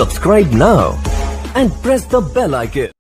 Subscribe now and press the bell icon.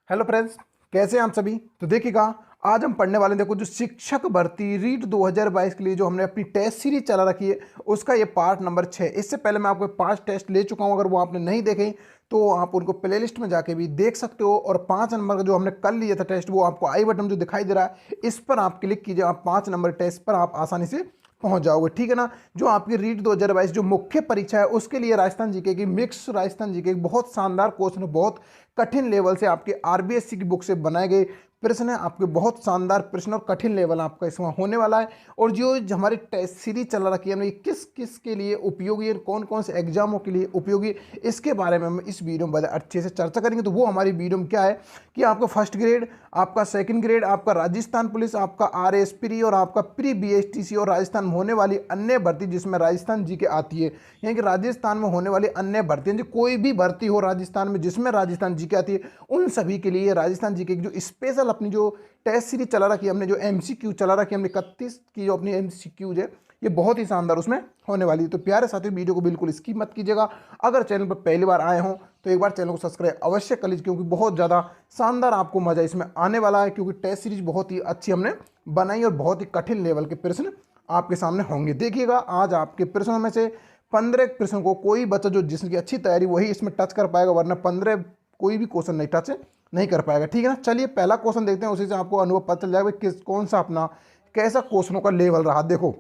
Hello friends, कैसे हैं आप सभी। तो देखिएगा, आज हम पढ़ने वाले हैं, देखो जो शिक्षक भर्ती रीट 2022 के लिए जो हमने अपनी टेस्ट सीरीज चला रखी है उसका ये पार्ट नंबर 6। इससे पहले मैं आपको 5 टेस्ट ले चुका हूं, अगर वो आपने नहीं देखे तो आप उनको प्लेलिस्ट में जाके भी देख सकते हो। और 5 नंबर का जो हमने कल लिया था टेस्ट, वो आपको आई बटन जो दिखाई दे रहा है इस पर आप क्लिक कीजिए, आप 5 नंबर टेस्ट पर आप आसानी से पहुंच जाओगे, ठीक है ना। जो आपकी रीट 2022 जो मुख्य परीक्षा है उसके लिए राजस्थान जीके की मिक्स राजस्थान जीके बहुत शानदार क्वेश्चन, बहुत कठिन लेवल से आपके आरबीएससी की बुक से बनाए गए प्रश्न है। आपके बहुत शानदार प्रश्न और कठिन लेवल आपका इसमें होने वाला है। और जो हमारी टेस्ट सीरीज चला रखी है हमने, किस किस के लिए उपयोगी है, कौन कौन से एग्जामों के लिए उपयोगी, इसके बारे में हम इस वीडियो में अच्छे से चर्चा करेंगे। तो वो हमारी वीडियो में क्या है कि आपका फर्स्ट ग्रेड, आपका सेकंड ग्रेड, आपका राजस्थान पुलिस, आपका आरएएस प्री और आपका प्री बीएसटीसी और राजस्थान में होने वाली अन्य भर्ती जिसमें राजस्थान जीके आती है, यानी कि राजस्थान में होने वाली अन्य भर्ती, कोई भी भर्ती हो राजस्थान में जिसमें राजस्थान जीके आती है, उन सभी के लिए राजस्थान जीके की जो स्पेशल अपनी जो टेस्ट सीरीज चला रखी है हमने, जो एमसीक्यू चला रखी है हमने 31 की जो अपनी एमसीक्यूज है, ये बहुत ही शानदार उसमें होने वाली है। तो प्यारे साथियों, वीडियो को बिल्कुल स्किप मत कीजिएगा। अगर चैनल पर पहली बार आए हों तो एक बार चैनल को सब्सक्राइब अवश्य कर लीजिए, क्योंकि बहुत ज़्यादा शानदार आपको मजा इसमें आने वाला है। क्योंकि टेस्ट सीरीज बहुत ही अच्छी हमने बनाई और बहुत ही कठिन लेवल के प्रश्न आपके सामने होंगे। देखिएगा, आज आपके प्रश्नों में से 15 प्रश्नों को कोई बच्चा जो जिसकी अच्छी तैयारी वही इसमें टच कर पाएगा, वरना 15 कोई भी क्वेश्चन नहीं टच नहीं कर पाएगा, ठीक है ना। चलिए पहला क्वेश्चन देखते हैं, उसी से आपको अनुभव पता चल जाएगा किस कौन सा अपना कैसा क्वेश्चनों का लेवल रहा। देखो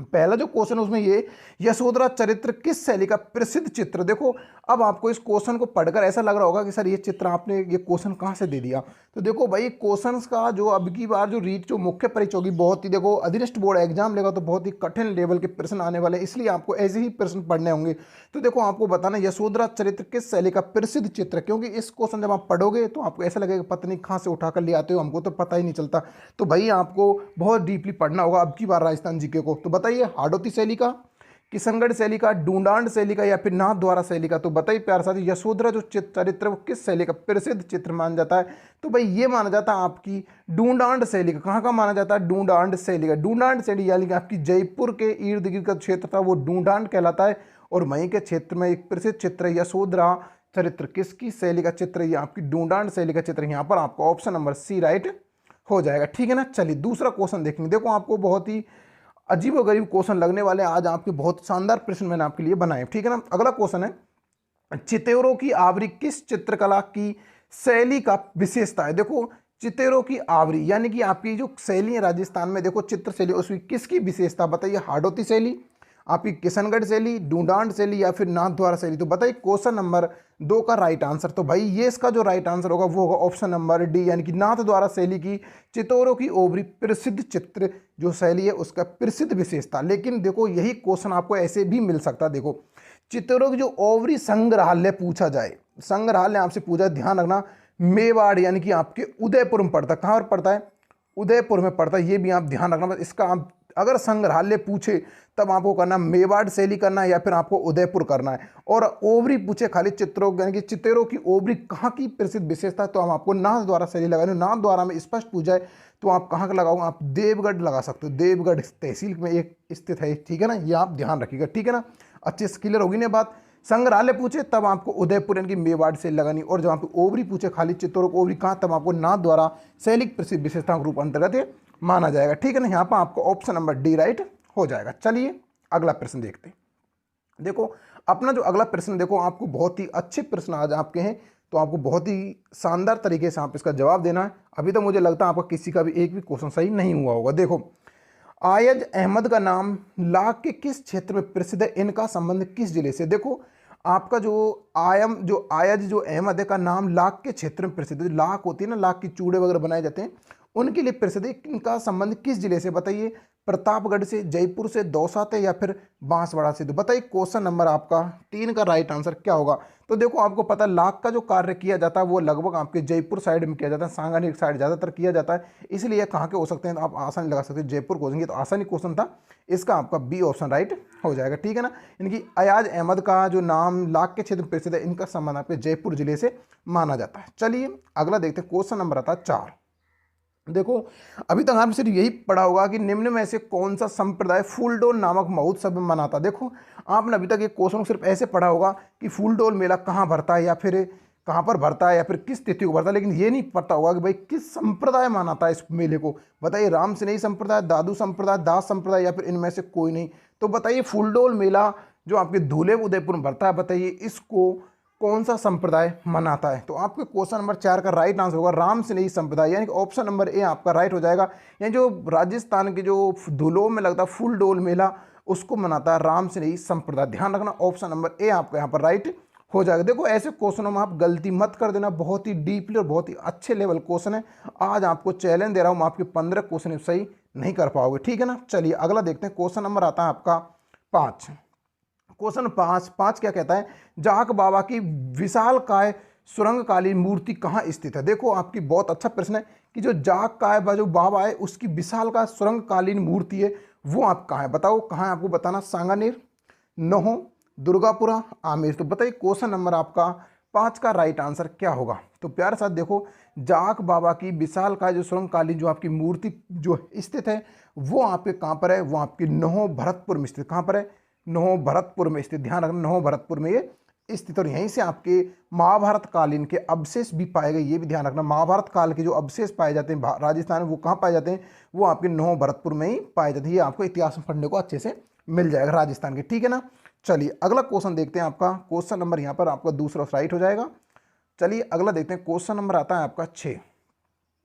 पहला जो क्वेश्चन है उसमें ये, यशोधरा चरित्र किस शैली का प्रसिद्ध चित्र। देखो अब आपको इस क्वेश्चन को पढ़कर ऐसा लग रहा होगा कि सर ये चित्र आपने ये क्वेश्चन कहाँ से दे दिया। तो देखो भाई, क्वेश्चंस का जो अब की बार जो रीट जो मुख्य परीक्षा होगी, बहुत ही देखो अधीनस्थ बोर्ड एग्जाम लेगा तो बहुत ही कठिन लेवल के प्रश्न आने वाले, इसलिए आपको ऐसे ही प्रश्न पढ़ने होंगे। तो देखो आपको बताना यशोधरा चरित्र किस शैली का प्रसिद्ध चित्र, क्योंकि इस क्वेश्चन जब आप पढ़ोगे तो आपको ऐसा लगेगा पता नहीं कहाँ से उठा कर ले आते हो, हमको तो पता ही नहीं चलता। तो भाई आपको बहुत डीपली पढ़ना होगा अब की बार राजस्थान जीके को। तो बताइए, हाड़ौती शैली का, किशनगढ़ शैली का, डूंडांड शैली का, या फिर नाथ द्वारा शैली का। तो बताइए प्यार साथी, यशोधरा जो चरित्र वो किस शैली का प्रसिद्ध चित्र माना जाता है। तो भाई ये माना जाता है आपकी डूंडांड शैली का। कहाँ का माना जाता है? डूंडांड शैली का। डूंडांड शैली यानी कि आपकी जयपुर के इर्द गिर्द का क्षेत्र था वो डूंडांड कहलाता है। और वहीं के क्षेत्र में एक प्रसिद्ध चित्र है यशोधरा चरित्र किसकी शैली का चित्र, ये आपकी डूंडांड शैली का चित्र। यहाँ पर आपका ऑप्शन नंबर सी राइट हो जाएगा, ठीक है ना। चलिए दूसरा क्वेश्चन देखेंगे। देखो आपको बहुत ही अजीब और गरीब क्वेश्चन लगने वाले आज आपके बहुत शानदार प्रश्न मैंने आपके लिए बनाए, ठीक है ना। अगला क्वेश्चन है, चितेरों की आवरी किस चित्रकला की शैली का विशेषता है। देखो चितेरों की आवरी यानी कि आपकी जो शैली है राजस्थान में, देखो चित्र शैली, उसकी किसकी विशेषता बताइए। हाड़ौती शैली, आपकी किशनगढ़ शैली, डूंडांड शैली, या फिर नाथ द्वारा शैली। तो बताइए क्वेश्चन नंबर 2 का राइट आंसर। तो भाई ये इसका जो राइट आंसर होगा वो होगा ऑप्शन नंबर डी, यानी कि नाथ द्वारा शैली की चितौरों की ओवरी प्रसिद्ध चित्र जो शैली है उसका प्रसिद्ध विशेषता। लेकिन देखो यही क्वेश्चन आपको ऐसे भी मिल सकता है। देखो चितौरों की जो ओवरी संग्रहालय पूछा जाए, संग्रहालय आपसे पूछा, ध्यान रखना मेवाड़ यानी कि आपके उदयपुर में पड़ता है। कहाँ पर पड़ता है? उदयपुर में पड़ता है, ये भी आप ध्यान रखना। बस इसका आप अगर संग्रहालय पूछे तब आपको करना मेवाड़ शैली करना है या फिर आपको उदयपुर करना है। और ओवरी पूछे खाली चित्रों यानी कि चितेरों की ओवरी कहाँ की प्रसिद्ध विशेषता है, तो हम आपको नाथ द्वारा शैली लगानी। नाथ द्वारा में स्पष्ट पूछा है तो आप कहाँ का लगाओगे, आप देवगढ़ लगा सकते हो, देवगढ़ तहसील में एक स्थित है, ठीक है ना। ये आप ध्यान रखिएगा, ठीक है ना। अच्छे से क्लियर होगी ना बात। संग्रहालय पूछे तब आपको उदयपुर यानी कि मेवाड़ से लगानी, और जब आपको ओवरी पूछे खाली चित्तौड़ ओवरी कहाँ, तब आपको नाथ द्वारा शैलिक प्रसिद्ध विशेषता के रूप अंतर्गत माना जाएगा, ठीक है ना। यहाँ पर आपको ऑप्शन नंबर डी राइट हो जाएगा। चलिए अगला प्रश्न देखते हैं। देखो अपना जो अगला प्रश्न, देखो आपको बहुत ही अच्छे प्रश्न आज आपके हैं, तो आपको बहुत ही शानदार तरीके से आप इसका जवाब देना है। अभी तो मुझे लगता है आपका किसी का भी एक भी क्वेश्चन सही नहीं हुआ होगा। देखो आयज अहमद का नाम लाख के किस क्षेत्र में प्रसिद्ध है, इनका संबंध किस जिले से। देखो आपका जो आयज जो अहमद है का नाम लाख के क्षेत्र में प्रसिद्ध है। लाख होती है ना, लाख की चूड़े वगैरह बनाए जाते हैं, उनके लिए प्रसिद्ध है। इनका संबंध किस जिले से बताइए। प्रतापगढ़ से, जयपुर से, दौसा से, या फिर बांसवाड़ा से। तो बताइए क्वेश्चन नंबर आपका 3 का राइट आंसर क्या होगा। तो देखो आपको पता है लाख का जो कार्य किया जाता है वो लगभग आपके जयपुर साइड में किया जाता है, सांगानेर साइड ज़्यादातर किया जाता है, इसलिए कहाँ के हो सकते हैं तो आप आसानी लगा सकते हैं, जयपुर को होंगे। तो आसानी क्वेश्चन था, इसका आपका बी ऑप्शन राइट हो जाएगा, ठीक है ना। इनकी अयाज अहमद का जो नाम लाख के क्षेत्र में प्रसिद्ध है, इनका संबंध आपके जयपुर जिले से माना जाता है। चलिए अगला देखते हैं, क्वेश्चन नंबर आता है 4। देखो अभी तक आपने सिर्फ यही पढ़ा होगा कि निम्न में से कौन सा संप्रदाय फूलडोल नामक महोत्सव मनाता। देखो आपने अभी तक ये क्वेश्चन सिर्फ ऐसे पढ़ा होगा कि फूलडोल मेला कहाँ भरता है या फिर कहाँ पर भरता है या फिर किस तिथि को भरता है, लेकिन ये नहीं पता होगा कि भाई किस संप्रदाय मनाता है इस मेले को। बताइए, राम स्नेही संप्रदाय, दादू संप्रदाय, दास संप्रदाय या फिर इनमें से कोई नहीं। तो बताइए फूलडोल मेला जो आपके धूले उदयपुर में भरता है, बताइए इसको कौन सा संप्रदाय मनाता है। तो आपके क्वेश्चन नंबर 4 का राइट आंसर होगा राम स्नेही संप्रदाय, यानी कि ऑप्शन नंबर ए आपका राइट हो जाएगा। यानी जो राजस्थान के जो धुलों में लगता है फूलडोल मेला उसको मनाता है राम स्नेही संप्रदाय। ध्यान रखना ऑप्शन नंबर ए आपका यहाँ पर राइट हो जाएगा। देखो ऐसे क्वेश्चनों में आप गलती मत कर देना, बहुत ही डीपली और बहुत ही अच्छे लेवल क्वेश्चन है। आज आपको चैलेंज दे रहा हूँ, आपके 15 क्वेश्चन सही नहीं कर पाओगे, ठीक है ना। चलिए अगला देखते हैं। क्वेश्चन नंबर आता है आपका 5। क्वेश्चन 5 क्या कहता है, जाक बाबा की विशालकाय सुरंगकालीन मूर्ति कहाँ स्थित है। देखो आपकी बहुत अच्छा प्रश्न है कि जो जाक काय जो बाबा है उसकी विशालकाय सुरंगकालीन मूर्ति है वो आप कहाँ है, बताओ कहाँ है, आपको बताना। सांगानेर, नोहो, दुर्गापुरा, आमेर। तो बताइए क्वेश्चन नंबर आपका 5 का राइट आंसर क्या होगा। तो प्यारे साथ देखो, जाक बाबा की विशालकाय जो सुरंगकालीन जो आपकी मूर्ति जो स्थित है वो आपके कहाँ पर है, वो आपकी नोहो भरतपुर में स्थित। कहाँ पर है, नोहो भरतपुर में स्थित। ध्यान रखना नोहो भरतपुर में ये स्थित। और यहीं से आपके महाभारत कालीन के अवशेष भी पाए गए, ये भी ध्यान रखना। महाभारत काल के जो अवशेष पाए जाते हैं राजस्थान में वो कहाँ पाए जाते हैं, वो आपके नोहो भरतपुर में ही पाए जाते हैं। ये आपको इतिहास में पढ़ने को अच्छे से मिल जाएगा राजस्थान के, ठीक है ना। चलिए अगला क्वेश्चन देखते हैं। आपका क्वेश्चन नंबर यहाँ पर आपका दूसरा राइट हो जाएगा। चलिए अगला देखते हैं। क्वेश्चन नंबर आता है आपका 6।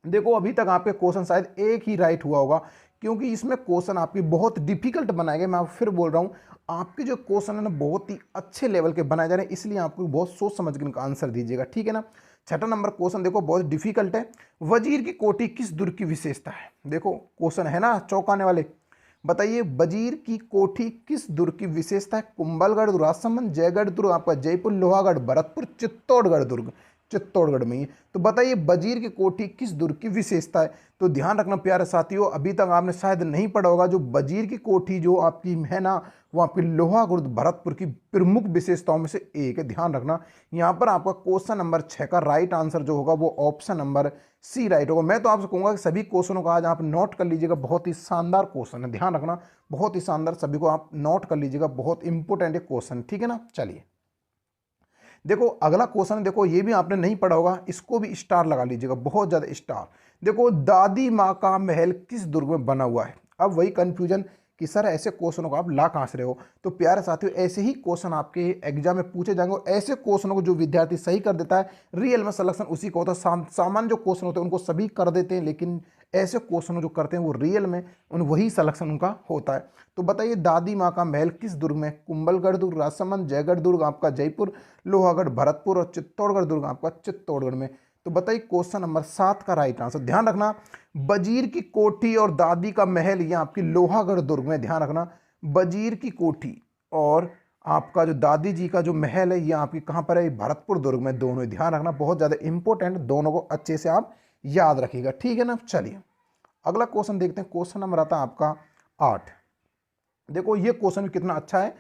देखो अभी तक आपके क्वेश्चन शायद एक ही राइट हुआ होगा, क्योंकि इसमें क्वेश्चन आपके बहुत डिफिकल्ट बनाए गए। मैं आप फिर बोल रहा हूँ, आपके जो क्वेश्चन है ना बहुत ही अच्छे लेवल के बनाए जा रहे हैं, इसलिए आपको बहुत सोच समझ कर इनका आंसर दीजिएगा, ठीक है ना। 6 नंबर क्वेश्चन देखो बहुत डिफिकल्ट है। वजीर की कोठी किस दुर्ग की विशेषता है। देखो क्वेश्चन है ना चौंकाने वाले। बताइए वजीर की कोठी किस दुर्ग की विशेषता है। कुंभलगढ़, राजसमंद, जयगढ़ दुर्ग आपका जयपुर, लोहागढ़, भरतपुर, चित्तौड़गढ़ दुर्ग चित्तौड़गढ़ में ही। तो बताइए वजीर की कोठी किस दुर्ग की विशेषता है। तो ध्यान रखना प्यारे साथियों, अभी तक आपने शायद नहीं पढ़ा होगा, जो वजीर की कोठी जो आपकी है ना वो आपकी लोहागढ़ भरतपुर की प्रमुख विशेषताओं में से एक है। ध्यान रखना यहाँ पर आपका क्वेश्चन नंबर 6 का राइट आंसर जो होगा वो ऑप्शन नंबर सी राइट होगा। मैं तो आपसे कहूँगा कि सभी क्वेश्चनों का आज आप नोट कर लीजिएगा, बहुत ही शानदार क्वेश्चन है। ध्यान रखना बहुत ही शानदार, सभी को आप नोट कर लीजिएगा, बहुत इंपॉर्टेंट है क्वेश्चन, ठीक है ना। चलिए देखो अगला क्वेश्चन, देखो ये भी आपने नहीं पढ़ा होगा, इसको भी स्टार लगा लीजिएगा, बहुत ज़्यादा स्टार। देखो दादी माँ का महल किस दुर्ग में बना हुआ है। अब वही कंफ्यूजन कि सर ऐसे क्वेश्चनों को आप ला कहाँ से रहे हो। तो प्यारे साथियों ऐसे ही क्वेश्चन आपके एग्जाम में पूछे जाएंगे, और ऐसे क्वेश्चनों को जो विद्यार्थी सही कर देता है रियल में सिलेक्शन उसी को होता है। सामान्य जो क्वेश्चन होते हैं उनको सभी कर देते हैं, लेकिन ऐसे क्वेश्चन जो करते हैं वो रियल में वही सिलेक्शन उनका होता है। तो बताइए दादी माँ का महल किस दुर्ग में। कुंभलगढ़ दुर्ग, राजसमंद, जयगढ़ दुर्ग आपका जयपुर, लोहागढ़ भरतपुर और चित्तौड़गढ़ दुर्ग आपका चित्तौड़गढ़ में। तो बताइए क्वेश्चन नंबर 7 का राइट आंसर। ध्यान रखना वजीर की कोठी और दादी का महल ये आपकी लोहागढ़ दुर्ग में। ध्यान रखना वजीर की कोठी और आपका जो दादी जी का जो महल है ये आपकी कहाँ पर है, भरतपुर दुर्ग में। दोनों ही ध्यान रखना, बहुत ज़्यादा इंपॉर्टेंट, दोनों को अच्छे से आप याद रखिएगा, ठीक है ना। चलिए अगला क्वेश्चन देखते हैं। क्वेश्चन नंबर आता है आपका 8। देखो ये क्वेश्चन भी कितना अच्छा है।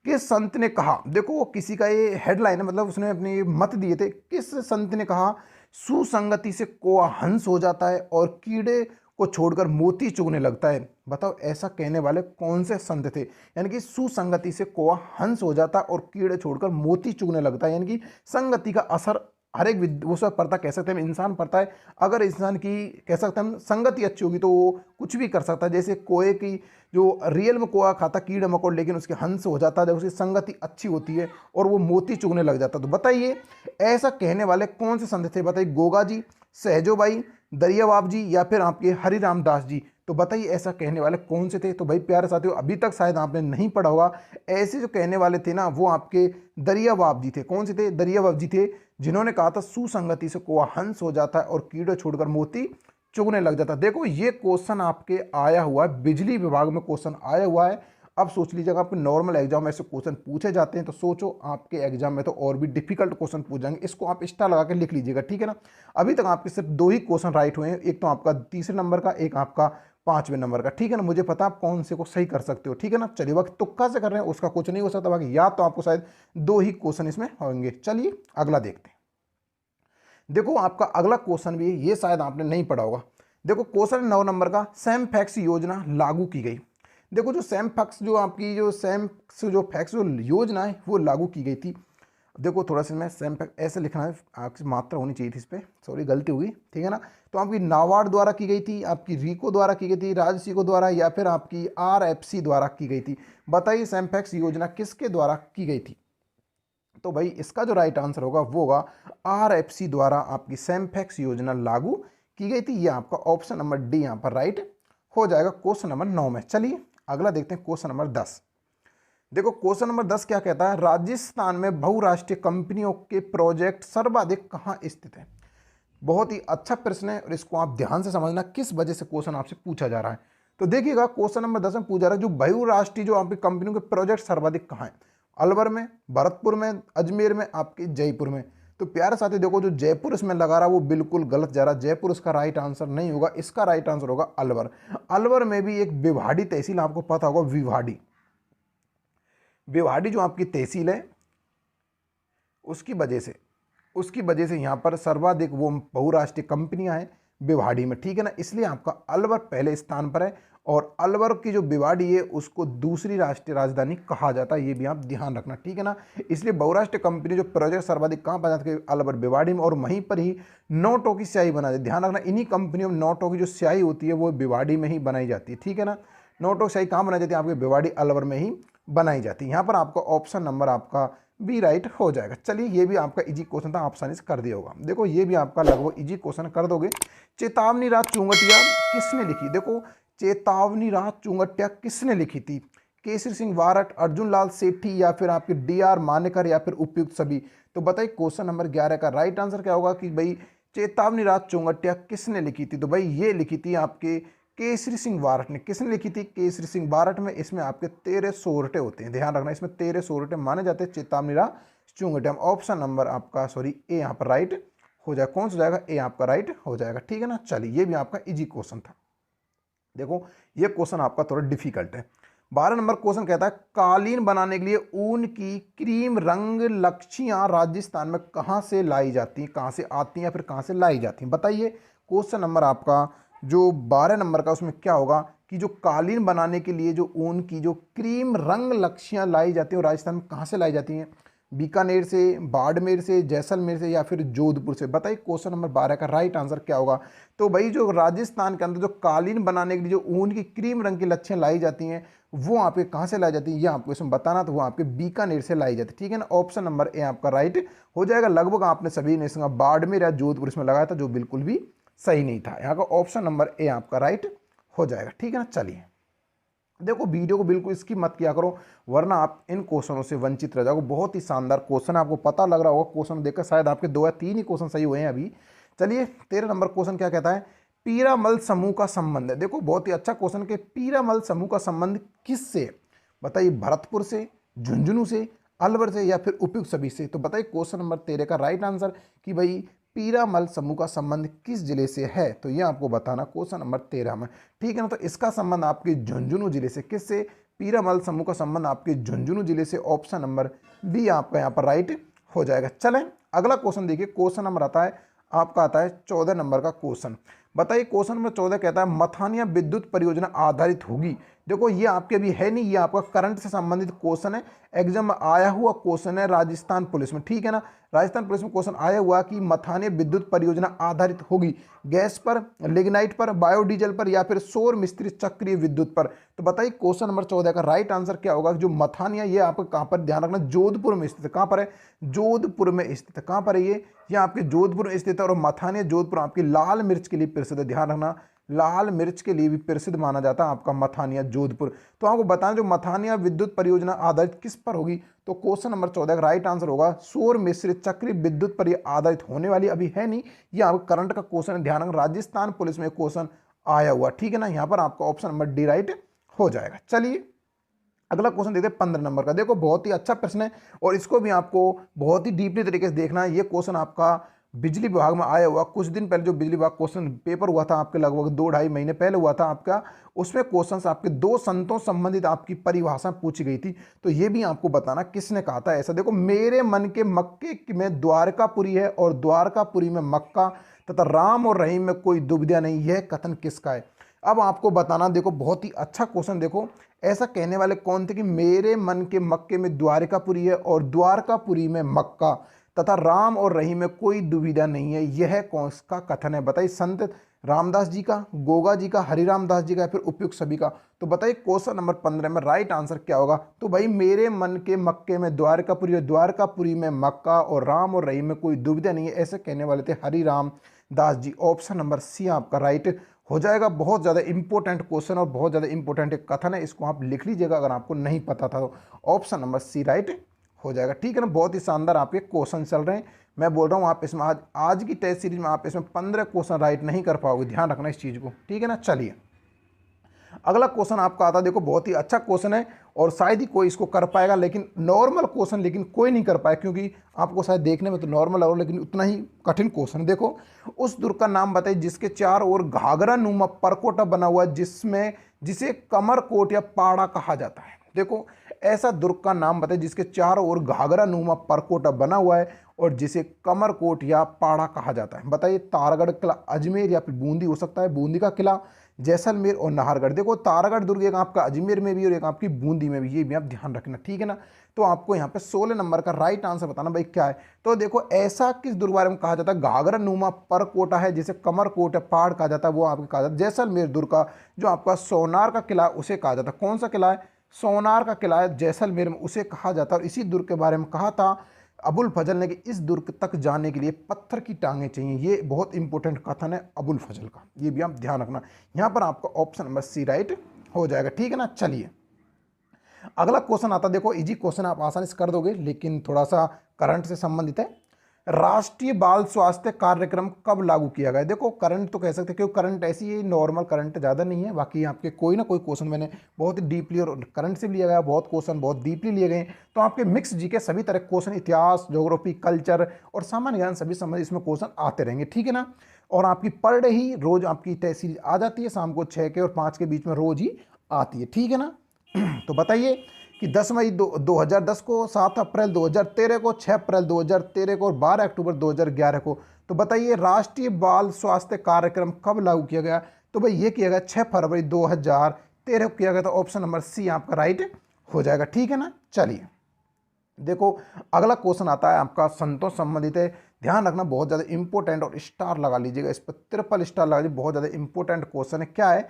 किस संत ने कहा, देखो किसी का ये हेडलाइन है, मतलब उसने अपने मत दिए थे। किस संत ने कहा सुसंगति से कौआ हंस हो जाता है और कीड़े को छोड़कर मोती चुगने लगता है। बताओ ऐसा कहने वाले कौन से संत थे। यानी कि सुसंगति से कौआ हंस हो जाता है और कीड़े छोड़कर मोती चुगने लगता है, यानी कि संगति का असर हर एक वो सब पढ़ता, कह सकते हैं इंसान पढ़ता है। अगर इंसान की कह सकते हैं संगति अच्छी होगी तो वो कुछ भी कर सकता है। जैसे कोए की जो रियल में कोआ खाता कीड़े मकोड़, लेकिन उसके हंस हो जाता है जब उसकी संगति अच्छी होती है और वो मोती चुगने लग जाता है। तो बताइए ऐसा कहने वाले कौन से संत थे। बताइए गोगा जी, सहजोबाई, दरियाबाब जी या फिर आपके हरिराम दास जी। तो बताइए ऐसा कहने वाले कौन से थे। तो भाई प्यारे साथियों अभी तक शायद आपने नहीं पढ़ा होगा, ऐसे जो कहने वाले थे ना वो आपके दरियाबाब जी थे। कौन से थे, दरियाबाब जी थे, जिन्होंने कहा था सुसंगति से कौआ हंस हो जाता है और कीड़े छोड़कर मोती चुगने लग जाता है। देखो ये क्वेश्चन आपके आया हुआ है, बिजली विभाग में क्वेश्चन आया हुआ है। अब सोच लीजिएगा आपके नॉर्मल एग्जाम में ऐसे क्वेश्चन पूछे जाते हैं, तो सोचो आपके एग्जाम में तो और भी डिफिकल्ट क्वेश्चन पूछ जाएंगे। इसको आप स्टार लगा के लिख लीजिएगा, ठीक है ना। अभी तक आपके सिर्फ 2 ही क्वेश्चन राइट हुए हैं, एक तो आपका 3रे नंबर का, एक आपका 5वें नंबर का, ठीक है ना। मुझे पता आप कौन से को सही कर सकते हो, ठीक है ना। चलिए बाकी तुक्का से कर रहे हैं उसका कुछ नहीं हो सकता, बाकी याद तो आपको शायद 2 ही क्वेश्चन इसमें होंगे। चलिए अगला देखते हैं। देखो आपका अगला क्वेश्चन भी ये शायद आपने नहीं पढ़ा होगा। देखो क्वेश्चन 9 नंबर का, सेम फैक्स योजना लागू की गई। देखो जो सेम फैक्स जो आपकी जो सेम जो फैक्स जो योजना है वो लागू की गई थी। देखो थोड़ा सा मैं सेम फैक्ट ऐसे लिखना है, आपकी मात्रा होनी चाहिए थी इस पर, सॉरी गलती हुई, ठीक है ना। तो आपकी नाबार्ड द्वारा की गई थी, आपकी रीको द्वारा की गई थी, राजसीको द्वारा, या फिर आपकी आरएफसी द्वारा की गई थी। बताइए सेम फैक्स योजना किसके द्वारा की गई थी। तो भाई इसका जो राइट आंसर होगा वो होगा आरएफसी द्वारा आपकी सेम फैक्स योजना लागू की गई थी। ये आपका ऑप्शन नंबर डी यहाँ पर राइट हो जाएगा क्वेश्चन नंबर 9 में। चलिए अगला देखते हैं क्वेश्चन नंबर 10। देखो क्वेश्चन नंबर 10 क्या कहता है, राजस्थान में बहुराष्ट्रीय कंपनियों के प्रोजेक्ट सर्वाधिक कहाँ स्थित है। बहुत ही अच्छा प्रश्न है और इसको आप ध्यान से समझना किस वजह से क्वेश्चन आपसे पूछा जा रहा है। तो देखिएगा क्वेश्चन नंबर 10 में पूछा जा रहा है जो बहुराष्ट्रीय जो आपकी कंपनियों के प्रोजेक्ट सर्वाधिक कहाँ है। अलवर में, भरतपुर में, अजमेर में, आपके जयपुर में। तो प्यारे साथी देखो जो जयपुर इसमें लगा रहा है वो बिल्कुल गलत जा रहा है। जयपुर इसका राइट आंसर नहीं होगा, इसका राइट आंसर होगा अलवर। अलवर में भी एक विवाड़ी तहसील, आपको पता होगा विवाड़ी, विवाड़ी जो आपकी तहसील है उसकी वजह से यहाँ पर सर्वाधिक वो बहुराष्ट्रीय कंपनियां हैं भिवाड़ी में, ठीक है ना। इसलिए आपका अलवर पहले स्थान पर है और अलवर की जो भिवाड़ी है उसको दूसरी राष्ट्रीय राजधानी कहा जाता है, ये भी आप ध्यान रखना, ठीक है ना। इसलिए बहुराष्ट्रीय कंपनी जो प्रोजेक्ट सर्वाधिक कहाँ बना जाते हैं, अलवर भिवाड़ी में, और वहीं पर ही नोटों की स्याही बनाई जाती है। ध्यान रखना इन्हीं कंपनियों में नोटों की जो स्याही होती है वो भिवाड़ी में ही बनाई जाती है, ठीक है ना। नोटों की स्याही कहाँ बनाई जाती है, आपके भिवाड़ी अलवर में ही बनाई जाती है। यहाँ पर आपका ऑप्शन नंबर आपका बी राइट हो जाएगा। चलिए ये भी आपका इजी क्वेश्चन था, आसानी से कर दिया होगा। देखो ये भी आपका लगभग इजी क्वेश्चन कर दोगे। चेतावनी रात चुंगटिया किसने लिखी। देखो चेतावनी रात चुंगटिया किसने लिखी थी, केसरी सिंह वारट, अर्जुन लाल सेठी, या फिर आपके डी.आर. मानेकर, या फिर उपयुक्त सभी। तो बताइए क्वेश्चन नंबर 11 का राइट आंसर क्या होगा कि भाई चेतावनी रात चुंगटिया किसने लिखी थी। तो भाई ये लिखी थी आपके केसरी सिंह बारट ने। किसने लिखी थी, केसरी सिंह बारट में। इसमें आपके 13 सोरठे होते हैं, ध्यान रखना इसमें 13 सोरठे माने जाते हैं चेतावनी रात चुंगटिया। ऑप्शन नंबर आपका सॉरी ए यहाँ पर राइट हो जाएगा। कौन सा जाएगा, ए आपका राइट हो जाएगा, ठीक है ना। चलिए ये भी आपका इजी क्वेश्चन था। देखो ये क्वेश्चन आपका थोड़ा डिफिकल्ट है। 12 नंबर क्वेश्चन कहता है कालीन बनाने के लिए ऊन की क्रीम रंग लच्छियां राजस्थान में कहां से लाई जाती हैं, कहां से आती हैं या फिर कहां से लाई जाती हैं। बताइए क्वेश्चन नंबर आपका जो 12 नंबर का उसमें क्या होगा कि जो कालीन बनाने के लिए जो ऊन की जो क्रीम रंग लच्छियां लाई जाती हैं वो राजस्थान में कहां से लाई जाती हैं, बीकानेर से, बाड़मेर से, जैसलमेर से, या फिर जोधपुर से। बताइए क्वेश्चन नंबर 12 का राइट आंसर क्या होगा। तो भाई जो राजस्थान के अंदर जो कालीन बनाने के लिए जो ऊन की क्रीम रंग की लच्छियां लाई जाती हैं वो आपके कहाँ से लाई जाती है, ये आपको इसमें बताना। तो वो आपके बीकानेर से लाई जाती है, ठीक है ना। ऑप्शन नंबर ए आपका राइट हो जाएगा। लगभग आपने सभी ने इसमें बाड़मेर या जोधपुर इसमें लगाया था जो बिल्कुल भी सही नहीं था। यहाँ का ऑप्शन नंबर ए आपका राइट हो जाएगा, ठीक है ना। चलिए देखो वीडियो को बिल्कुल स्किप मत किया करो वरना आप इन क्वेश्चनों से वंचित रह जाओगे। बहुत ही शानदार क्वेश्चन, आपको पता लग रहा होगा क्वेश्चन देखकर शायद आपके 2 या 3 ही क्वेश्चन सही हुए हैं अभी। चलिए 13 नंबर क्वेश्चन क्या कहता है, पीरामल समूह का संबंध है। देखो बहुत ही अच्छा क्वेश्चन के पीरामल समूह का संबंध किससे। बताइए भरतपुर से, झुंझुनू से, अलवर से, या फिर उपयुक्त सभी से। तो बताइए क्वेश्चन नंबर 13 का राइट आंसर कि भाई पीरामल समूह का संबंध किस जिले से है। तो ये आपको बताना क्वेश्चन नंबर 13 में, ठीक है ना। तो इसका संबंध आपके झुंझुनू जिले से। किससे, पीरामल समूह का संबंध आपके झुंझुनू जिले से। ऑप्शन नंबर बी आपका यहाँ पर राइट हो जाएगा। चलें अगला क्वेश्चन देखिए। क्वेश्चन नंबर आता है आपका आता है 14 नंबर का क्वेश्चन। बताइए क्वेश्चन नंबर 14 कहता है मथानिया विद्युत परियोजना आधारित होगी। देखो ये आपके अभी है नहीं, ये आपका करंट से संबंधित क्वेश्चन है, एग्जाम में आया हुआ क्वेश्चन है राजस्थान पुलिस में, ठीक है ना। राजस्थान पुलिस में क्वेश्चन आया हुआ कि मथानिया विद्युत परियोजना आधारित होगी गैस पर, लिग्नाइट पर, बायोडीजल पर, या फिर सौर मिश्रित चक्रीय विद्युत पर। तो बताइए क्वेश्चन नंबर 14 का राइट आंसर क्या होगा। जो मथानिया ये आपको कहाँ पर, ध्यान रखना जोधपुर में स्थित है। कहाँ पर है, जोधपुर में स्थित है। कहाँ पर है ये आपके जोधपुर में स्थित है। और मथानिया जोधपुर आपकी लाल मिर्च के लिए प्रसिद्ध है, ध्यान रखना लाल मिर्च के लिए भी प्रसिद्ध माना जाता है आपका मथानिया जोधपुर। तो आपको बताएं जो मथानिया विद्युत परियोजना आधारित किस पर होगी। तो क्वेश्चन नंबर 14 का राइट आंसर होगा सौर मिश्रित चक्रीय विद्युत पर यह आधारित होने वाली अभी है नहीं, ये आपका करंट का क्वेश्चन है। ध्यान रखना राजस्थान पुलिस में क्वेश्चन आया हुआ, ठीक है ना। यहाँ पर आपका ऑप्शन नंबर डी राइट हो जाएगा। चलिए अगला क्वेश्चन देखते हैं 15 नंबर का। देखो बहुत ही अच्छा प्रश्न है और इसको भी आपको बहुत ही डीपली तरीके से देखना है। ये क्वेश्चन आपका बिजली विभाग में आया हुआ कुछ दिन पहले, जो बिजली विभाग क्वेश्चन पेपर हुआ था आपके लगभग 2-2.5 महीने पहले हुआ था आपका, उसमें क्वेश्चंस आपके 2 संतों संबंधित आपकी परिभाषा पूछी गई थी। तो ये भी आपको बताना किसने कहा था ऐसा। देखो मेरे मन के मक्के में द्वारकापुरी है और द्वारकापुरी में मक्का, तथा राम और रहीम में कोई दुविधा नहीं, यह कथन किसका है? अब आपको बताना, देखो बहुत ही अच्छा क्वेश्चन। देखो ऐसा कहने वाले कौन थे कि मेरे मन के मक्के में द्वारिकापुरी है और द्वारकापुरी में मक्का, तथा राम और रहीम में कोई दुविधा नहीं है, यह कौन सा कथन है? बताइए, संत रामदास जी का, गोगा जी का, हरिराम दास जी का, या फिर उपयुक्त सभी का? तो बताइए क्वेश्चन नंबर 15 में राइट आंसर क्या होगा? तो भाई मेरे मन के मक्के में द्वारकापुरी और द्वारकापुरी में मक्का और राम और रहीम में कोई दुविधा नहीं है, ऐसे कहने वाले थे Hariram Das ji. Option number C आपका राइट हो जाएगा। बहुत ज़्यादा इंपॉर्टेंट क्वेश्चन और बहुत ज़्यादा इंपॉर्टेंट एक कथन है, इसको आप लिख लीजिएगा अगर आपको नहीं पता था तो। ऑप्शन नंबर सी राइट हो जाएगा, ठीक है ना। बहुत ही शानदार आपके क्वेश्चन चल रहे हैं। मैं बोल रहा हूँ आप इसमें आज की टेस्ट सीरीज में आप इसमें 15 क्वेश्चन राइट नहीं कर पाओगे, ध्यान रखना इस चीज़ को, ठीक है ना। चलिए अगला क्वेश्चन आपका आता है। देखो बहुत ही अच्छा क्वेश्चन है और शायद ही कोई इसको कर पाएगा, लेकिन नॉर्मल क्वेश्चन, लेकिन कोई नहीं कर पाया क्योंकि आपको शायद देखने में तो नॉर्मल हो, लेकिन उतना ही कठिन क्वेश्चन है। देखो उस दुर्ग का नाम बताइए जिसके चारों ओर घाघरा नुमा परकोटा बना हुआ है, जिसे कमरकोट या पाड़ा कहा जाता है। देखो ऐसा दुर्ग का नाम बताइए जिसके चारों ओर घाघरा नुमा परकोटा बना हुआ है और जिसे कमरकोट या पाड़ा कहा जाता है। बताइए तारागढ़ किला, अजमेर या फिर बूंदी हो सकता है, बूंदी का किला, जैसलमेर और नाहरगढ़। देखो तारागढ़ दुर्ग एक आपका अजमेर में भी और एक आपकी बूंदी में भी, ये भी आप ध्यान रखना, ठीक है ना। तो आपको यहाँ पे 16 नंबर का राइट आंसर बताना भाई क्या है। तो देखो ऐसा किस दुर्ग बारे में कहा जाता है? घाघरा नुमा परकोटा है जिसे कमरकोट या पहाड़ कहा जाता है, वो आपको कहा जाता है। जैसलमेर दुर्ग का जो आपका सोनार का किला उसे कहा जाता है। कौन सा किला है? सोनार का किला है जैसलमेर में, उसे कहा जाता है। और इसी दुर्ग के बारे में कहा था अबुल फजल ने कि इस दुर्ग तक जाने के लिए पत्थर की टांगें चाहिए। ये बहुत इंपॉर्टेंट कथन है अबुल फजल का, ये भी आप ध्यान रखना। यहाँ पर आपका ऑप्शन नंबर सी राइट हो जाएगा, ठीक है ना। चलिए अगला क्वेश्चन आता, देखो इजी क्वेश्चन आप आसानी से कर दोगे, लेकिन थोड़ा सा करंट से संबंधित है। राष्ट्रीय बाल स्वास्थ्य कार्यक्रम कब लागू किया गया? देखो करंट तो कह सकते हैं क्योंकि करंट ऐसी है, नॉर्मल करंट ज़्यादा नहीं है, बाकी आपके कोई ना कोई क्वेश्चन मैंने बहुत ही डीपली और करंट से भी लिया गया, बहुत क्वेश्चन बहुत डीपली लिए गए। तो आपके मिक्स जी के सभी तरह क्वेश्चन, इतिहास, ज्योग्राफी, कल्चर और सामान्य ज्ञान सभी संबंधित इसमें क्वेश्चन आते रहेंगे, ठीक है ना। और आपकी पर डे ही रोज आपकी टेस्ट सीरीज आ जाती है, शाम को 6 के और 5 के बीच में रोज ही आती है, ठीक है ना। तो बताइए कि 10 मई 2010 को, 7 अप्रैल 2013 को, 6 अप्रैल 2013 को और 12 अक्टूबर 2011 को। तो बताइए राष्ट्रीय बाल स्वास्थ्य कार्यक्रम कब लागू किया गया? तो भाई ये किया गया 6 फरवरी 2013 को किया गया। तो ऑप्शन नंबर सी आपका राइट हो जाएगा, ठीक है ना। चलिए देखो अगला क्वेश्चन आता है आपका संतों संबंधित है, ध्यान रखना बहुत ज़्यादा इंपॉर्टेंट, और स्टार लगा लीजिएगा इस पर, ट्रिपल स्टार लगा लीजिए, बहुत ज़्यादा इंपॉर्टेंट क्वेश्चन है। क्या है?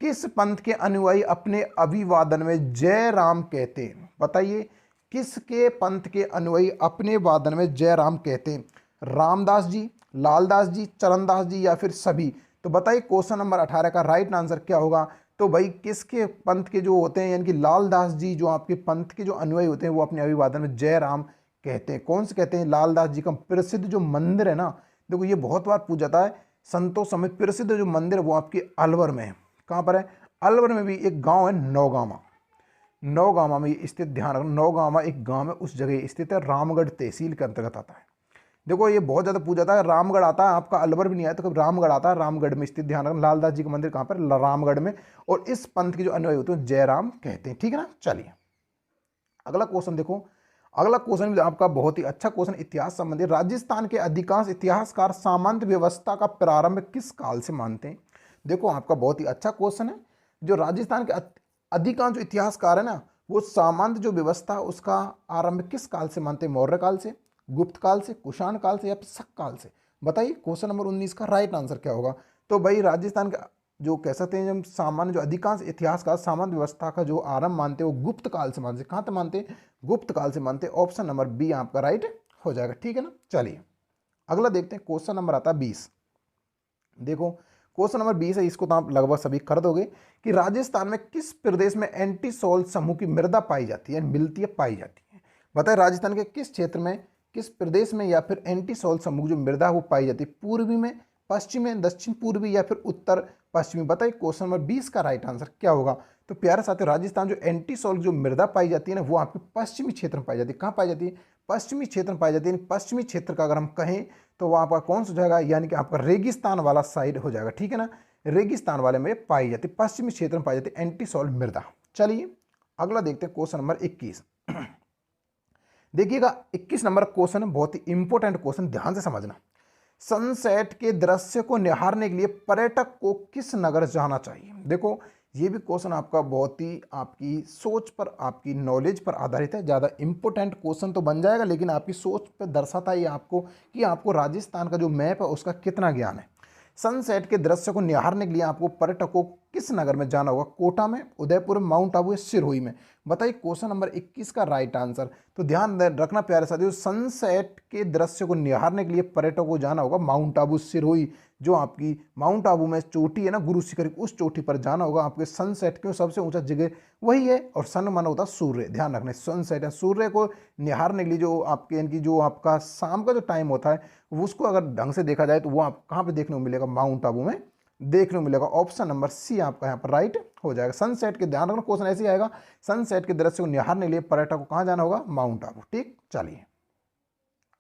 किस पंथ के अनुयायी अपने अभिवादन में जय राम कहते हैं? बताइए किसके पंथ के अनुयायी अपने वादन में जय राम कहते हैं? रामदास जी, लालदास जी, चरणदास जी या फिर सभी? तो बताइए क्वेश्चन नंबर 18 का राइट आंसर क्या होगा? तो भाई किसके पंथ के जो होते हैं, यानी कि लालदास जी जो आपके पंथ के जो अनुयायी होते हैं वो अपने अभिवादन में जय राम कहते हैं। कौन से कहते हैं? लालदास जी का प्रसिद्ध जो मंदिर है ना, देखो ये बहुत बार पूछा जाता है, संतों समेत प्रसिद्ध जो मंदिर वो आपके अलवर में है। कहाँ पर है? अलवर में भी एक गांव है नौगामा, नौगामा में स्थित, ध्यान रखना नौगामा एक गांव है, उस जगह स्थित है, रामगढ़ तहसील के अंतर्गत आता है। देखो ये बहुत ज़्यादा पूछा जाता है, रामगढ़ आता है आपका, अलवर भी नहीं आया तो कभी रामगढ़ आता है, रामगढ़ में स्थित, ध्यान रखना। लालदास जी का मंदिर कहाँ पर? रामगढ़ में। और इस पंथ के जो अनुयायी होते हैं जयराम कहते हैं, ठीक है ना। चलिए अगला क्वेश्चन देखो, अगला क्वेश्चन भी आपका बहुत ही अच्छा क्वेश्चन, इतिहास संबंधी। राजस्थान के अधिकांश इतिहासकार सामंत व्यवस्था का प्रारंभ किस काल से मानते हैं? देखो आपका बहुत ही अच्छा क्वेश्चन है। जो राजस्थान के अधिकांश जो इतिहासकार है ना, वो सामंत जो व्यवस्था उसका आरंभ किस काल से मानते हैं? मौर्य काल से, गुप्त काल से, कुषाण काल से या फिर शक काल से? बताइए क्वेश्चन नंबर 19 का राइट आंसर क्या होगा? तो भाई राजस्थान का जो कह सकते हैं, जब सामान्य जो अधिकांश इतिहासकार सामंत व्यवस्था का जो आरंभ मानते हैं वो गुप्त काल से मानते हैं। कहाँ तक मानते हैं? गुप्त काल से मानते हैं। ऑप्शन नंबर बी आपका राइट हो जाएगा, ठीक है ना। चलिए अगला देखते हैं, क्वेश्चन नंबर आता है 20। देखो क्वेश्चन नंबर 20 है, इसको तो आप लगभग सभी कर दोगे कि राजस्थान में किस प्रदेश में एंटीसोल समूह की मृदा पाई जाती है, मिलती है, पाई जाती है? बताए राजस्थान के किस क्षेत्र में, किस प्रदेश में या फिर एंटीसोल समूह जो मृदा वो पाई जाती है? पूर्वी में, पश्चिम में, दक्षिण पूर्वी या फिर उत्तर पश्चिमी? बताइए क्वेश्चन नंबर 20 का राइट आंसर क्या होगा? तो प्यारे साथियों राजस्थान जो एंटीसोल जो मृदा पाई जाती है ना, वो आपके पश्चिमी क्षेत्र में पाई जाती है। कहाँ पाई जाती है? पश्चिमी क्षेत्र में पाई जाती है। पश्चिमी क्षेत्र का अगर हम कहें तो वहाँ पर कौन सा हो जाएगा? यानी कि आपका रेगिस्तान वाला साइड हो जाएगा, ठीक है ना। रेगिस्तान वाले में पाई जाती है, पश्चिमी क्षेत्र में पाई जाती है एंटीसोल मृदा। चलिए अगला देखते हैं क्वेश्चन नंबर 21। देखिएगा 21 नंबर क्वेश्चन बहुत ही इंपॉर्टेंट क्वेश्चन, ध्यान से समझना। सनसेट के दृश्य को निहारने के लिए पर्यटक को किस नगर जाना चाहिए। देखो ये भी क्वेश्चन आपका बहुत ही आपकी सोच पर, आपकी नॉलेज पर आधारित है। ज़्यादा इंपॉर्टेंट क्वेश्चन तो बन जाएगा, लेकिन आपकी सोच पर दर्शाता है आपको कि आपको राजस्थान का जो मैप है उसका कितना ज्ञान है। सनसेट के दृश्य को निहारने के लिए आपको पर्यटकों को किस नगर में जाना होगा। कोटा में, उदयपुर में, माउंट आबू या सिरोही में। बताइए क्वेश्चन नंबर 21 का राइट आंसर। तो ध्यान रखना प्यारे साथियों, सनसेट के दृश्य को निहारने के लिए पर्यटकों को जाना होगा माउंट आबू, सिरोही। जो आपकी माउंट आबू में चोटी है ना, गुरु शिखर, उस चोटी पर जाना होगा आपके। सनसेट क्यों सबसे ऊंचा जगह वही है, और सन माना होता सूर्य। ध्यान रखना, सनसेट है सूर्य को निहारने के लिए जो आपके इनकी जो आपका शाम का जो टाइम होता है उसको अगर ढंग से देखा जाए तो वो आप कहाँ पे देखने को मिलेगा, माउंट आबू में देखने को मिलेगा। ऑप्शन नंबर सी आपका यहाँ पर राइट हो जाएगा। सनसेट के, ध्यान रखना क्वेश्चन ऐसे ही आएगा, सनसेट के दृश्य को निहारने के लिए पर्यटक को कहाँ जाना होगा, माउंट आबू। ठीक, चलिए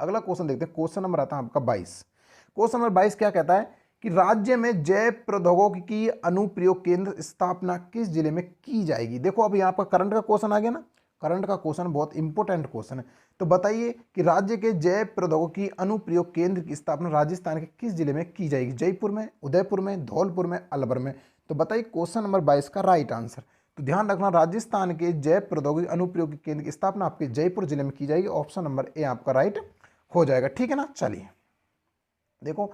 अगला क्वेश्चन देखते हैं। क्वेश्चन नंबर आता है आपका 22। क्वेश्चन नंबर 22 क्या कहता है कि राज्य में जैव प्रौद्योगिकी की अनुप्रयोग केंद्र स्थापना किस जिले में की जाएगी। देखो अभी यहाँ पर करंट का क्वेश्चन आ गया ना, करंट का क्वेश्चन बहुत इंपॉर्टेंट क्वेश्चन है। तो बताइए कि राज्य के जैव प्रौद्योगिकी अनुप्रयोग केंद्र की स्थापना राजस्थान के किस जिले में की जाएगी। जयपुर में, उदयपुर में, धौलपुर में, अलवर में। तो बताइए क्वेश्चन नंबर 22 का राइट आंसर। तो ध्यान रखना, राजस्थान के जैव प्रौद्योगिकी अनुप्रयोग केंद्र की स्थापना आपके जयपुर जिले में की जाएगी। ऑप्शन नंबर ए आपका राइट हो जाएगा। ठीक है ना, चलिए देखो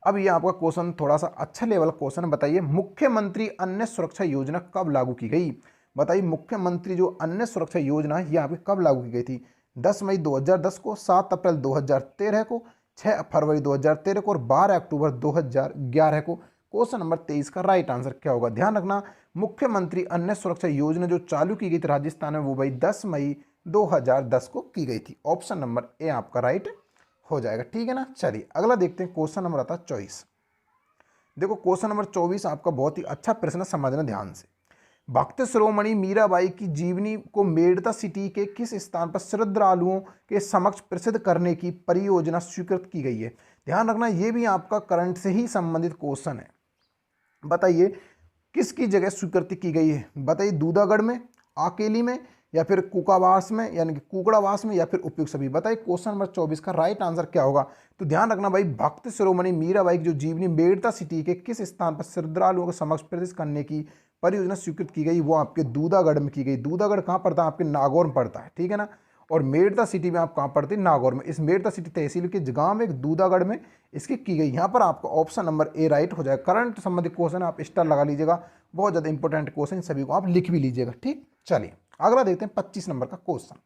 अब ये आपका क्वेश्चन थोड़ा सा अच्छा लेवल क्वेश्चन है। बताइए मुख्यमंत्री अन्न सुरक्षा योजना कब लागू की गई। बताइए मुख्यमंत्री जो अन्न सुरक्षा योजना है ये आपकी कब लागू की गई थी। 10 मई 2010 को, 7 अप्रैल 2013 को, 6 फरवरी 2013 को और 12 अक्टूबर 2011 को। क्वेश्चन नंबर 23 का राइट आंसर क्या होगा। ध्यान रखना, मुख्यमंत्री अन्न सुरक्षा योजना जो चालू की गई थी राजस्थान में वो भाई 10 मई 2010 को की गई थी। ऑप्शन नंबर ए आपका राइट हो जाएगा। ठीक है ना, चलिए अगला देखते हैं। क्वेश्चन नंबर आता है 24। देखो क्वेश्चन नंबर 24 आपका बहुत ही अच्छा प्रश्न है, समझना ध्यान से। भक्त शिरोमणि मीराबाई की जीवनी को मेड़ता सिटी के किस स्थान पर श्रद्धालुओं के समक्ष प्रसिद्ध करने की परियोजना स्वीकृत की गई है। ध्यान रखना, ये भी आपका करंट से ही संबंधित क्वेश्चन है। बताइए किसकी जगह स्वीकृति की गई है। बताइए दूधागढ़ में, आकेली में, या फिर कुकावास में यानी कि कुकड़ावास में, या फिर उपयुक्त सभी। बताइए क्वेश्चन नंबर 24 का राइट आंसर क्या होगा। तो ध्यान रखना भाई, भक्त शिरोमणि मीराबाई की जो जीवनी मेड़ता सिटी के किस स्थान पर श्रद्धालुओं के समक्ष प्रदर्शित करने की परियोजना स्वीकृत की गई, वो आपके दूधागढ़ में की गई। दूधागढ़ कहाँ पड़ता है, आपके नागौर में पड़ता है। ठीक है ना, और मेड़ता सिटी में आप कहाँ पड़ते हैं, नागौर में। इस मेड़ता सिटी तहसील के जगह में दूधागढ़ में इसकी की गई। यहाँ पर आपका ऑप्शन नंबर ए राइट हो जाएगा। करंट संबंधित क्वेश्चन आप स्टार लगा लीजिएगा, बहुत ज़्यादा इंपॉर्टेंट क्वेश्चन, सभी को आप लिख भी लीजिएगा। ठीक, चलिए अगला देखते हैं 25 नंबर का क्वेश्चन।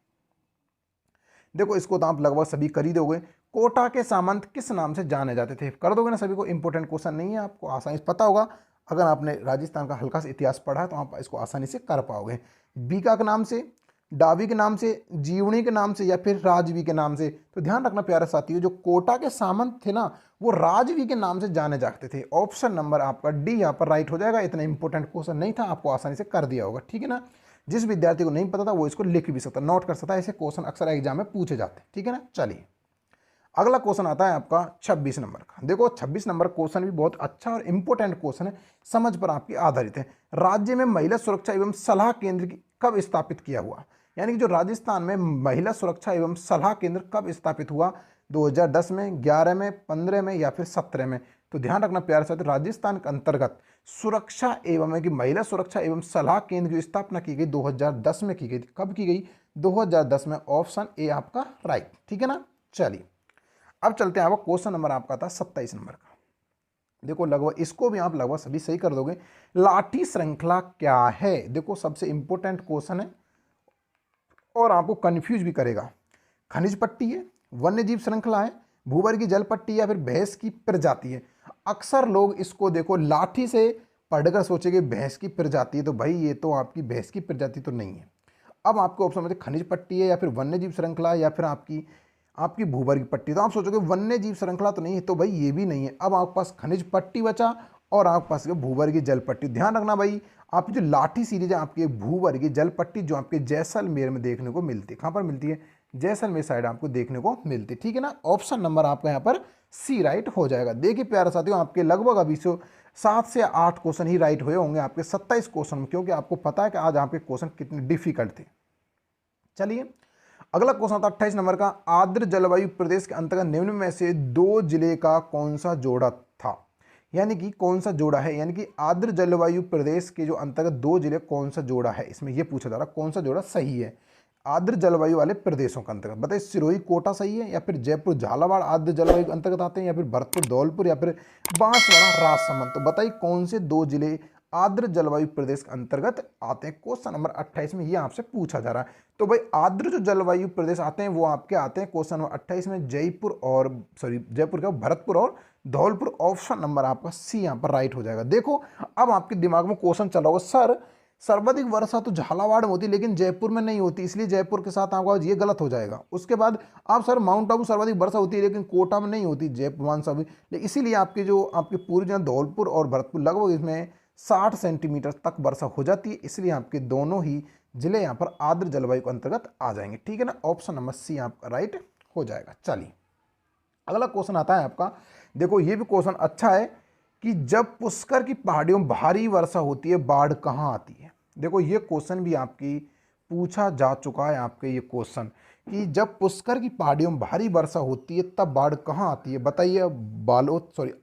देखो इसको तो आप लगभग सभी कर ही दोगे। कोटा के सामंत किस नाम से जाने जाते थे, कर दोगे ना सभी को। इंपॉर्टेंट क्वेश्चन नहीं है, आपको आसानी से पता होगा। अगर आपने राजस्थान का हल्का सा इतिहास पढ़ा है तो आप इसको आसानी से कर पाओगे। बीका के नाम से, डावी के नाम से, जीवनी के नाम से, या फिर राजवी के नाम से। तो ध्यान रखना प्यारे साथियों, जो कोटा के सामंत थे ना वो राजवी के नाम से जाने जाते थे। ऑप्शन नंबर आपका डी यहाँ पर राइट हो जाएगा। इतना इंपॉर्टेंट क्वेश्चन नहीं था, आपको आसानी से कर दिया होगा। ठीक है ना, जिस विद्यार्थी को नहीं पता था वो इसको लिख भी सकता, नोट कर सकता है। ऐसे क्वेश्चन अक्सर एग्जाम में पूछे जाते हैं। ठीक है ना, चलिए अगला क्वेश्चन आता है आपका 26 नंबर का। देखो 26 नंबर क्वेश्चन भी बहुत अच्छा और इंपॉर्टेंट क्वेश्चन है, समझ पर आपकी आधारित है। राज्य में महिला सुरक्षा एवं सलाह केंद्र कब स्थापित किया हुआ, यानी कि जो राजस्थान में महिला सुरक्षा एवं सलाह केंद्र कब स्थापित हुआ। 2010 में, 11 में, 15 में, या फिर 17 में। तो ध्यान रखना प्यारे साथी, राजस्थान के अंतर्गत सुरक्षा एवं की महिला सुरक्षा एवं सलाह केंद्र की स्थापना की गई 2010 में की गई थी। कब की गई, 2010 में। ऑप्शन ए आपका राइट। ठीक है ना, चलिए अब चलते हैं आपका क्वेश्चन नंबर आपका था 27 नंबर का। देखो लगभग इसको भी आप लगभग सभी सही कर दोगे। लाठी श्रृंखला क्या है। देखो सबसे इंपॉर्टेंट क्वेश्चन है और आपको कंफ्यूज भी करेगा। खनिज पट्टी है, वन्य जीव श्रृंखला है, भूवर्गीय जल पट्टी, या फिर भैंस की प्रजाति है। अक्सर लोग इसको देखो लाठी से पढ़कर सोचेंगे भैंस की प्रजाति है, तो भाई ये तो आपकी भैंस की प्रजाति तो नहीं है। अब आपको ऑप्शन में खनिज पट्टी है, या फिर वन्य जीव श्रृंखला, या फिर आपकी भूवर्गीय पट्टी। तो आप सोचोगे वन्य जीव श्रृंखला तो नहीं है, तो भाई ये भी नहीं है। अब आपके पास खनिज पट्टी बचा और आपके पास भूवर्गीय जल पट्टी। ध्यान रखना भाई, आपकी जो लाठी सीरीज है आपकी भूवर्गीय जल पट्टी जो आपके जैसलमेर में देखने को मिलती है। कहाँ पर मिलती है, जैसलमेर साइड आपको देखने को मिलती है। ठीक है ना, ऑप्शन नंबर आपका यहाँ पर सी राइट हो जाएगा। देखिए प्यारे साथियों, आपके लगभग अभी 7 से 8 क्वेश्चन ही राइट हुए होंगे आपके 27 क्वेश्चन में, क्योंकि आपको पता है कि आज आपके क्वेश्चन कितने डिफिकल्ट थे। चलिए अगला क्वेश्चन आता है 28 नंबर का, आर्द्र जलवायु प्रदेश के अंतर्गत निम्न में से 2 जिले का कौन सा जोड़ा था। यानी कि कौन सा जोड़ा है, यानी कि आर्द्र जलवायु प्रदेश के जो अंतर्गत 2 जिले कौन सा जोड़ा है, इसमें यह पूछा जा रहा है कौन सा जोड़ा सही है आर्द्र जलवायु वाले प्रदेशों के अंतर्गत। बताइए सिरोही कोटा सही है, या फिर जयपुर झालावाड़ आर्द्र जलवायु के अंतर्गत आते हैं, या फिर भरतपुर धौलपुर, या फिर बांसवाड़ा राजसमंद। तो बताइए कौन से 2 जिले आर्द्र जलवायु प्रदेश के अंतर्गत आते हैं। क्वेश्चन नंबर 28 में ये आपसे पूछा जा रहा है। तो भाई आर्द्र जो जलवायु प्रदेश आते हैं वो आपके आते हैं क्वेश्चन नंबर 28 में जयपुर का भरतपुर और धौलपुर। ऑप्शन नंबर आपका सी यहाँ पर राइट हो जाएगा। देखो अब आपके दिमाग में क्वेश्चन चल रहा होगा, सर सर्वाधिक वर्षा तो झालावाड़ में होती है लेकिन जयपुर में नहीं होती, इसलिए जयपुर के साथ आपका ये गलत हो जाएगा। उसके बाद आप सर माउंट आबू सर्वाधिक वर्षा होती है लेकिन कोटा में नहीं होती, जयपुर मानसा भी, लेकिन इसीलिए आपके पूर्व जो धौलपुर और भरतपुर लगभग इसमें 60 सेंटीमीटर तक वर्षा हो जाती है, इसलिए आपके दोनों ही जिले यहाँ पर आर्द्र जलवायु के अंतर्गत आ जाएंगे। ठीक है ना, ऑप्शन नंबर सी आपका राइट हो जाएगा। चलिए अगला क्वेश्चन आता है आपका, देखो ये भी क्वेश्चन अच्छा है कि जब पुष्कर की पहाड़ियों में भारी वर्षा होती है बाढ़ कहाँ आती है। देखो ये क्वेश्चन भी आपकी पूछा जा चुका है, आपके ये क्वेश्चन कि जब पुष्कर की पहाड़ियों में भारी वर्षा होती है तब बाढ़ कहाँ आती है। बताइए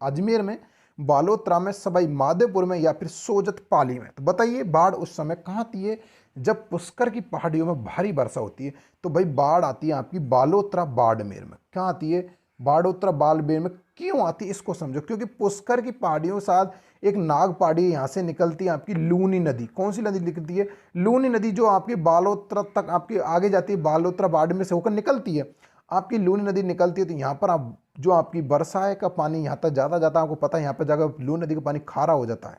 अजमेर में, बालोतरा में, सवाई माधोपुर में, या फिर सोजत पाली में। तो बताइए बाढ़ उस समय कहाँ आती है जब पुष्कर की पहाड़ियों में भारी वर्षा होती है। तो भाई बाढ़ आती है आपकी बालोतरा बाड़मेर में। कहाँ आती है, बाड़ोतरा बाड़मेर में। क्यों आती है इसको समझो, क्योंकि पुष्कर की पहाड़ियों के साथ एक नाग पहाड़ी यहाँ से निकलती है आपकी लूनी नदी। कौन सी नदी निकलती है, लूनी नदी, जो आपकी बालोतरा तक आपकी आगे जाती है, बालोतरा बाड़मेर से होकर निकलती है आपकी लूनी नदी निकलती है। तो यहाँ पर आप जो आपकी बरसात का पानी यहाँ तक ज़्यादा जाता है, आपको पता है यहाँ पर जाकर लूनी नदी का पानी खारा हो जाता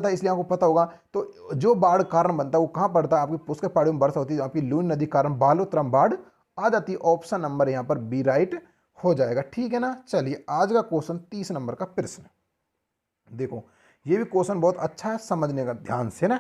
है, इसलिए आपको पता होगा। तो जो बाढ़ कारण बनता है वो कहाँ पड़ता है, आपकी पुष्कर पहाड़ियों में वर्षा होती है, आपकी लूनी नदी कारण बालोतरा बाढ़ आ जाती है। ऑप्शन नंबर यहाँ पर बी राइट हो जाएगा। ठीक है ना। चलिए आज का क्वेश्चन 30 नंबर का प्रश्न, देखो ये भी क्वेश्चन बहुत अच्छा है, समझने का ध्यान से ना।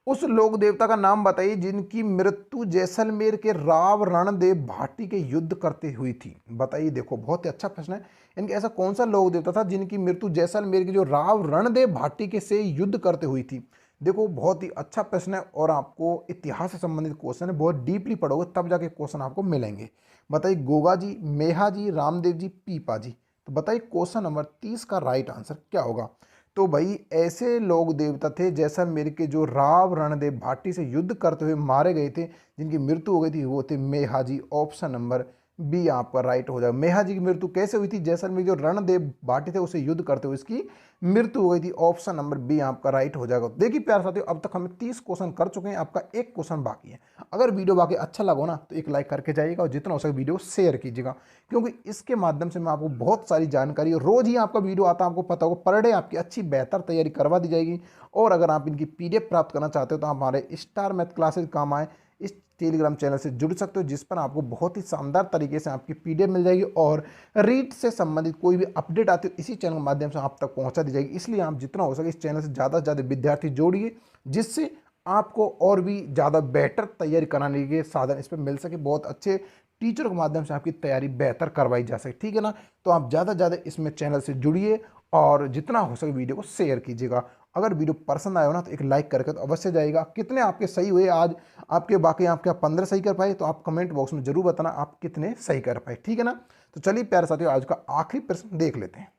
उस लोक देवता का नाम बताइए जिनकी मृत्यु जैसलमेर के राव रणदेव भाटी के युद्ध करते हुई थी। बताइए, देखो बहुत ही अच्छा प्रश्न है। इनके ऐसा कौन सा लोक देवता था जिनकी मृत्यु जैसलमेर के जो राव रणदेव भाटी के से युद्ध करते हुई थी। देखो बहुत ही अच्छा प्रश्न है और आपको इतिहास से संबंधित क्वेश्चन है, बहुत डीपली पढ़ोगे तब जाके क्वेश्चन आपको मिलेंगे। बताइए गोगा जी, मेहा जी, रामदेव जी, पीपा जी। तो बताइए क्वेश्चन नंबर 30 का राइट आंसर क्या होगा। तो भाई ऐसे लोग देवता थे जैसलमेर के जो राव रणदेव भाटी से युद्ध करते हुए मारे गए थे, जिनकी मृत्यु हो गई थी, वो थे मेहा जी। ऑप्शन नंबर बी आपका राइट हो जाएगा। मेहा जी की मृत्यु कैसे हुई थी, जैसलमेर जो रणदेव भाटी थे उसे युद्ध करते हुए इसकी मृत्यु हो गई थी। ऑप्शन नंबर बी आपका राइट हो जाएगा। देखिए प्यारे साथियों, अब तक हमें 30 क्वेश्चन कर चुके हैं, आपका एक क्वेश्चन बाकी है। अगर वीडियो बाकी अच्छा लगा ना तो एक लाइक करके जाइएगा और जितना हो सके वीडियो शेयर कीजिएगा, क्योंकि इसके माध्यम से मैं आपको बहुत सारी जानकारी, रोज ही आपका वीडियो आता है, आपको पता होगा, पर डे आपकी अच्छी बेहतर तैयारी करवा दी जाएगी। और अगर आप इनकी PDF प्राप्त करना चाहते हो तो हमारे स्टार मैथ क्लासेज काम आए इस टेलीग्राम चैनल से जुड़ सकते हो, जिस पर आपको बहुत ही शानदार तरीके से आपकी PDF मिल जाएगी और रीट से संबंधित कोई भी अपडेट आती है इसी चैनल के माध्यम से आप तक पहुंचा दी जाएगी। इसलिए आप जितना हो सके इस चैनल से ज़्यादा विद्यार्थी जोड़िए, जिससे आपको और भी ज़्यादा बेटर तैयारी कराने के साधन इस पर मिल सके, बहुत अच्छे टीचर के माध्यम से आपकी तैयारी बेहतर करवाई जा सके। ठीक है ना। तो आप ज़्यादा इसमें चैनल से जुड़िए और जितना हो सके वीडियो को शेयर कीजिएगा। अगर वीडियो पसंद आया हो ना तो एक लाइक करके तो अवश्य जाएगा। कितने आपके सही हुए आज, आपके बाकी आपके 15 सही कर पाए तो आप कमेंट बॉक्स में जरूर बताना आप कितने सही कर पाए। ठीक है ना। तो चलिए प्यारे साथियों आज का आखिरी प्रश्न देख लेते हैं।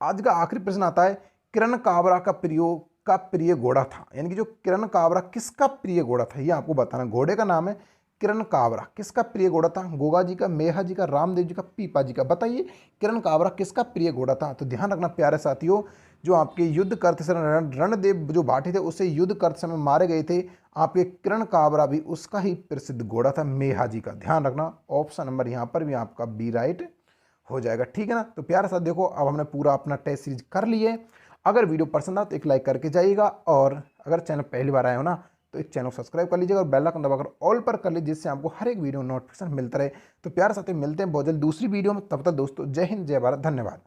आज का आखिरी प्रश्न आता है, किरण काबरा का प्रिय घोड़ा था। यानी कि जो किरण काबरा किसका प्रिय घोड़ा था ये आपको बताना। घोड़े का नाम है किरण काबरा, किसका प्रिय घोड़ा था, गोगा जी का, मेहा जी का, रामदेव जी का, पीपा जी का। बताइए किरण काबरा किसका प्रिय घोड़ा था। तो ध्यान रखना प्यारे साथियों, जो आपके युद्ध करते समय रणदेव जो भाटी थे उससे युद्ध करते समय मारे गए थे, आपके किरण काबरा भी उसका ही प्रसिद्ध घोड़ा था, मेहा जी का। ध्यान रखना ऑप्शन नंबर यहाँ पर भी आपका बी राइट हो जाएगा। ठीक है ना। तो प्यारे साथ देखो अब हमने पूरा अपना टेस्ट सीरीज कर लिए। अगर वीडियो पसंद आए तो एक लाइक करके जाइएगा और अगर चैनल पहली बार आए हो ना तो इस चैनल को सब्सक्राइब कर लीजिएगा और बेल आइकन दबाकर ऑल पर कर लीजिए, जिससे आपको हर एक वीडियो नोटिफिकेशन मिलता रहे। तो प्यारे साथियों मिलते हैं बहुत जल्द दूसरी वीडियो में, तब तक दोस्तों जय हिंद, जय भारत, धन्यवाद।